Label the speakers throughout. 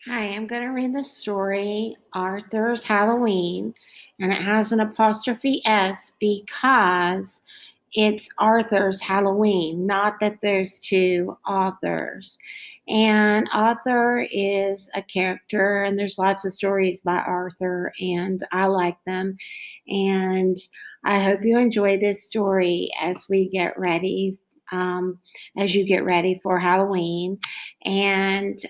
Speaker 1: Hi, I'm going to read the story Arthur's Halloween, and it has an apostrophe S because it's Arthur's Halloween, not that there's two authors. And Arthur is a character, and there's lots of stories by Arthur, and I like them. And I hope you enjoy this story as we get ready, as you get ready for Halloween. And,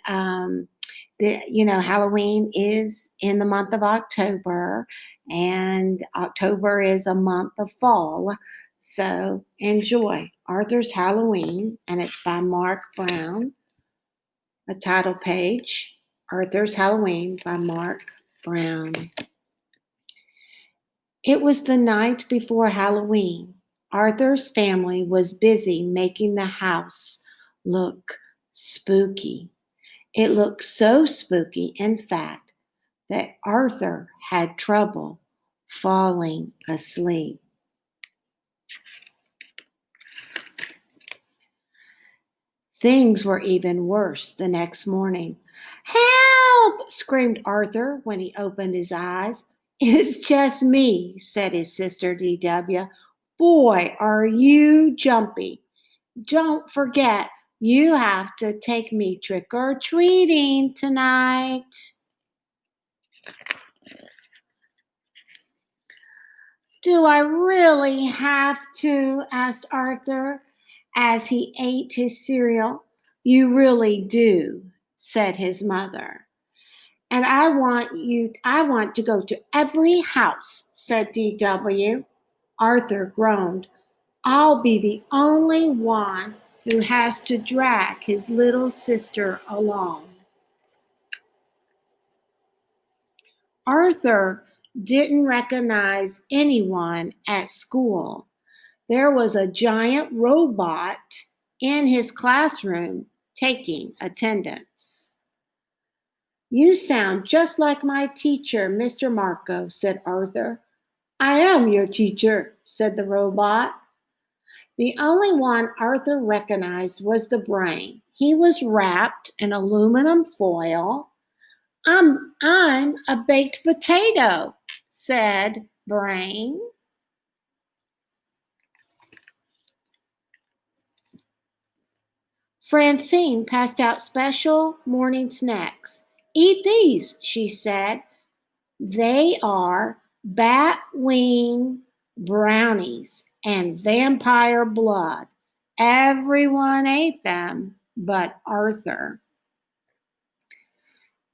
Speaker 1: Halloween is in the month of October, and October is a month of fall. So enjoy Arthur's Halloween, and it's by Mark Brown. A title page, Arthur's Halloween by Mark Brown. It was the night before Halloween. Arthur's family was busy making the house look spooky. It looked so spooky, in fact, that Arthur had trouble falling asleep. Things were even worse the next morning. "Help!" screamed Arthur when he opened his eyes. "It's just me," said his sister D.W. "Boy, are you jumpy. Don't forget, you have to take me trick-or-treating tonight." "Do I really have to?" asked Arthur as he ate his cereal. "You really do," said his mother. "And I want to go to every house," said D.W. Arthur groaned. "I'll be the only one who has to drag his little sister along." Arthur didn't recognize anyone at school. There was a giant robot in his classroom taking attendance. "You sound just like my teacher, Mr. Marco," said Arthur. "I am your teacher," said the robot. The only one Arthur recognized was the brain. He was wrapped in aluminum foil. I'm a baked potato," said Brain. Francine passed out special morning snacks. "Eat these," she said. "They are bat wing brownies and vampire blood." Everyone ate them but Arthur.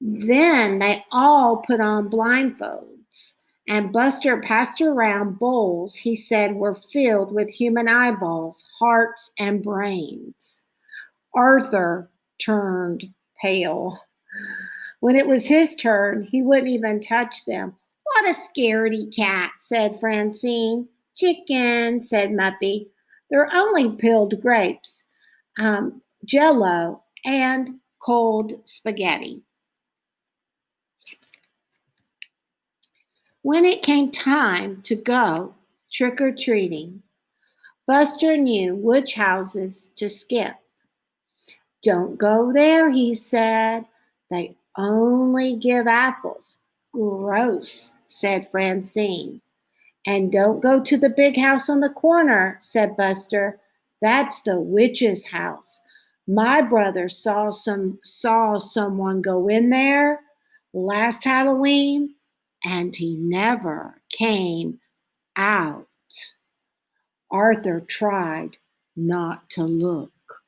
Speaker 1: Then they all put on blindfolds, and Buster passed around bowls he said were filled with human eyeballs, hearts, and brains. Arthur turned pale. When it was his turn, he wouldn't even touch them. "What a scaredy cat," said Francine. "Chicken," said Muffy. "They're only peeled grapes, jello, and cold spaghetti." When it came time to go trick-or-treating, Buster knew which houses to skip. "Don't go there," he said. "They only give apples." "Gross," said Francine. "And don't go to the big house on the corner," said Buster. "That's the witch's house. My brother saw someone go in there last Halloween, and he never came out." Arthur tried not to look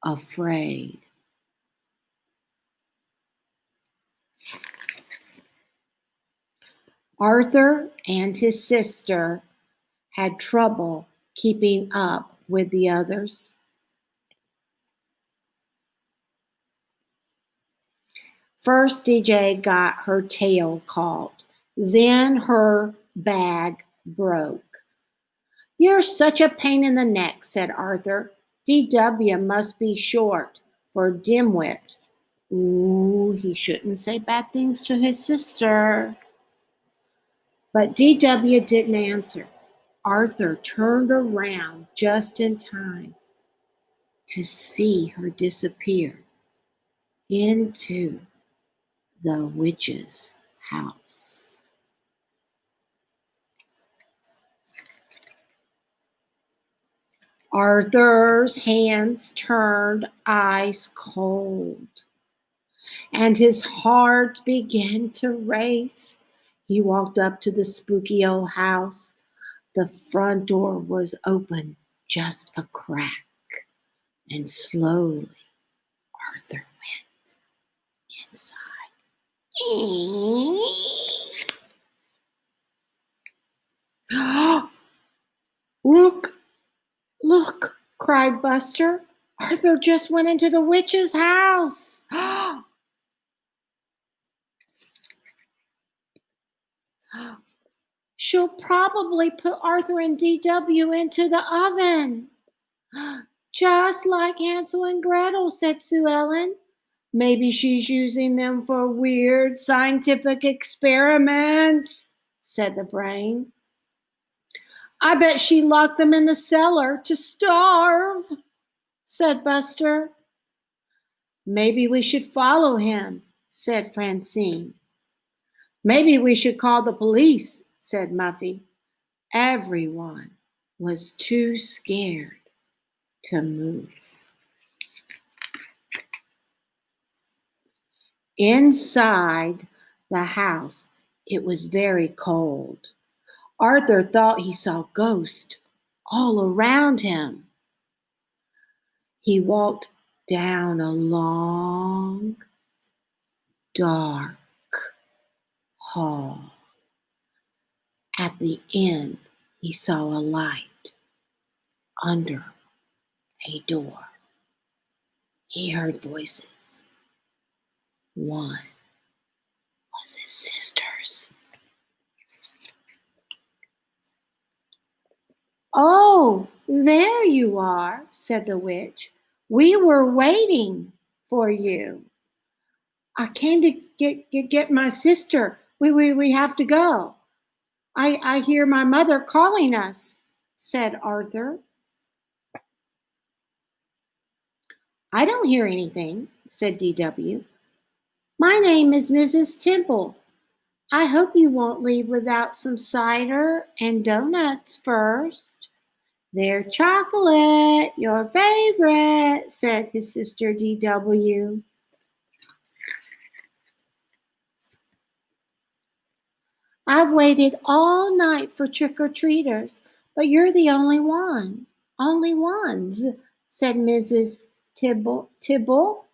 Speaker 1: afraid. Arthur and his sister had trouble keeping up with the others. First, DJ got her tail caught. Then her bag broke. "You're such a pain in the neck," said Arthur. "DW must be short for dimwit." Ooh, he shouldn't say bad things to his sister. But DW didn't answer. Arthur turned around just in time to see her disappear into the witch's house. Arthur's hands turned ice cold, and his heart began to race. He walked up to the spooky old house. The front door was open just a crack, and slowly Arthur went inside. Look, look, cried Buster. Arthur just went into the witch's house. She'll probably put Arthur and DW into the oven. Just like Hansel and Gretel, said Sue Ellen. Maybe she's using them for weird scientific experiments, said the brain. I bet she locked them in the cellar to starve, said Buster. Maybe we should follow him, said Francine. Maybe we should call the police, said Muffy. Everyone was too scared to move. Inside the house, it was very cold. Arthur thought he saw ghosts all around him. He walked down a long, dark hall. At the end, he saw a light under a door. He heard voices. One was his sister's. Oh, there you are, said the witch. We were waiting for you. I came to get my sister. We have to go. I hear my mother calling us, said Arthur. I don't hear anything, said DW. My name is Mrs. Temple. I hope you won't leave without some cider and donuts first. They're chocolate, your favorite, said his sister DW. I've waited all night for trick-or-treaters, but you're the only ones, said Mrs. Tibble.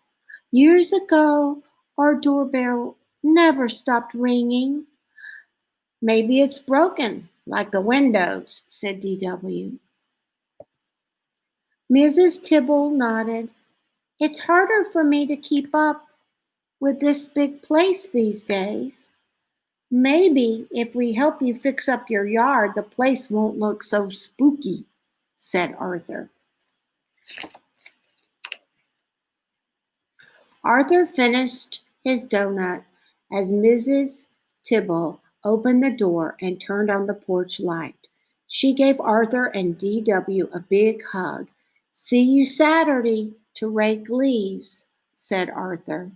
Speaker 1: Years ago, our doorbell never stopped ringing. Maybe it's broken, like the windows, said DW. Mrs. Tibble nodded. It's harder for me to keep up with this big place these days. Maybe if we help you fix up your yard, the place won't look so spooky, said Arthur. Arthur finished his donut as Mrs. Tibble opened the door and turned on the porch light. She gave Arthur and DW a big hug. See you Saturday to rake leaves, said Arthur.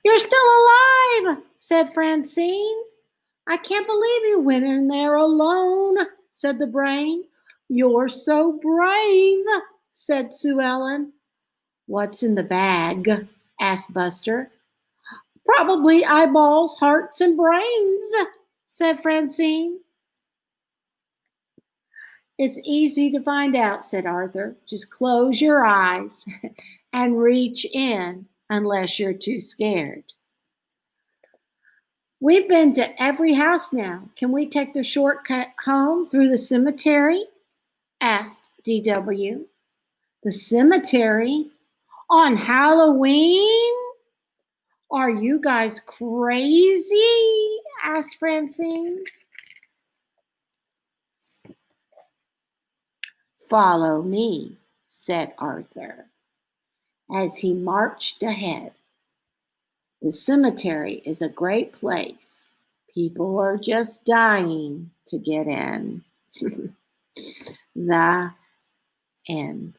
Speaker 1: You're still alive, said Francine. I can't believe you went in there alone, said the brain. You're so brave, said Sue Ellen. What's in the bag? Asked Buster. Probably eyeballs, hearts, and brains, said Francine. It's easy to find out, said Arthur. Just close your eyes and reach in unless you're too scared. We've been to every house now. Can we take the shortcut home through the cemetery? Asked DW. The cemetery? On Halloween? Are you guys crazy? Asked Francine. Follow me, said Arthur, as he marched ahead. The cemetery is a great place. People are just dying to get in. The end.